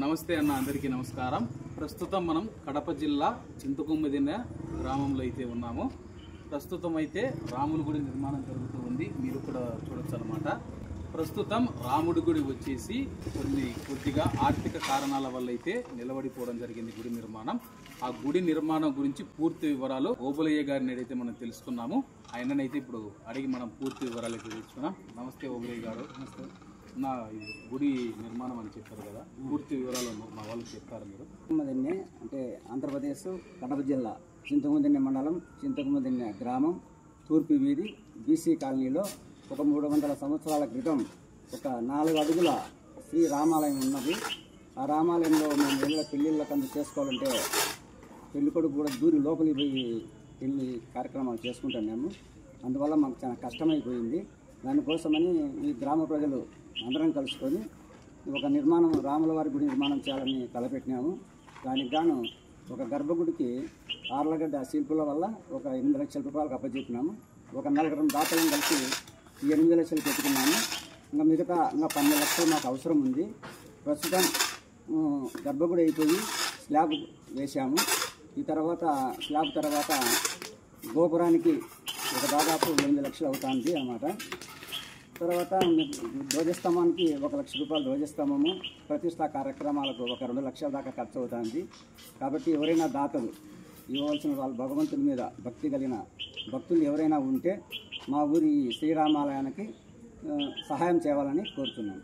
నమస్తే అన్న, అందరికీ నమస్కారం. ప్రస్తుతం మనం కడప జిల్లా చింతకొమ్మదిన్న గ్రామంలో అయితే ఉన్నాము. ప్రస్తుతం అయితే రాముడి గుడి నిర్మాణం జరుగుతూ ఉంది. మీరు కూడా చూడొచ్చు అనమాట. ప్రస్తుతం రాముడి గుడి వచ్చేసి కొద్దిగా ఆర్థిక కారణాల వల్ల అయితే నిలబడిపోవడం జరిగింది గుడి నిర్మాణం. ఆ గుడి నిర్మాణం గురించి పూర్తి వివరాలు ఓబులయ్య గారిని అయితే మనం తెలుసుకున్నాము. ఆయననైతే ఇప్పుడు అడిగి మనం పూర్తి వివరాలు అయితే తెలుసుకున్నాం. నమస్తే ఓబులయ్య గారు. నమస్తే. నా గుడి నిర్మాణం అని చెప్పారు కదా, పూర్తి వివరాలు మా వాళ్ళకి చెప్తారు మీరు? చింతకొమ్మదిన్నె అంటే ఆంధ్రప్రదేశ్ కడప జిల్లా చింతకొమ్మదిన్నె మండలం చింతకొమ్మదిన్నె గ్రామం తూర్పు వీధి బీసీ కాలనీలో ఒక 300 సంవత్సరాల క్రితం ఒక 4 అడుగుల శ్రీ రామాలయం ఉన్నది. ఆ రామాలయంలో మేము పెళ్ళిళ్ళ కందు చేసుకోవాలంటే పెళ్ళికొడుకు కూడా దూరి లోపలికి పోయి పెళ్లి కార్యక్రమాలు చేసుకుంటున్నాము. అందువల్ల మాకు చాలా కష్టమైపోయింది. దానికోసమని ఈ గ్రామ ప్రజలు అందరం కలుసుకొని ఒక నిర్మాణం రాముల వారి గుడి నిర్మాణం చేయాలని తలపెట్టినాము. దానికి గాను ఒక గర్భగుడికి ఆర్లగడ్డ శిల్పుల వల్ల ఒక 8 లక్షల రూపాయలకు అప్పచెప్పినాము. ఒక 4 దాతలను కలిసి 8 లక్షలు పెట్టుకున్నాము. మిగతా 12 లక్షలు మాకు అవసరం ఉంది. ప్రస్తుతం గర్భగుడి అయిపోయి స్లాబ్ వేసాము. ఈ తర్వాత స్లాబ్ తర్వాత గోపురానికి ఒక దాదాపు 8 లక్షలు అవుతుంది అన్నమాట. తర్వాత ధ్వజస్తంభానికి 1 లక్ష రూపాయలు ధ్వజస్తంభము, ప్రతిష్టా కార్యక్రమాలకు ఒక 2 లక్షల దాకా ఖర్చు అవుతుంది. కాబట్టి ఎవరైనా దాతలు ఇవ్వవలసిన వాళ్ళు భగవంతుని మీద భక్తి కలిగిన భక్తులు ఎవరైనా ఉంటే మా ఊరి శ్రీరామాలయానికి సహాయం చేయాలని కోరుతున్నాను.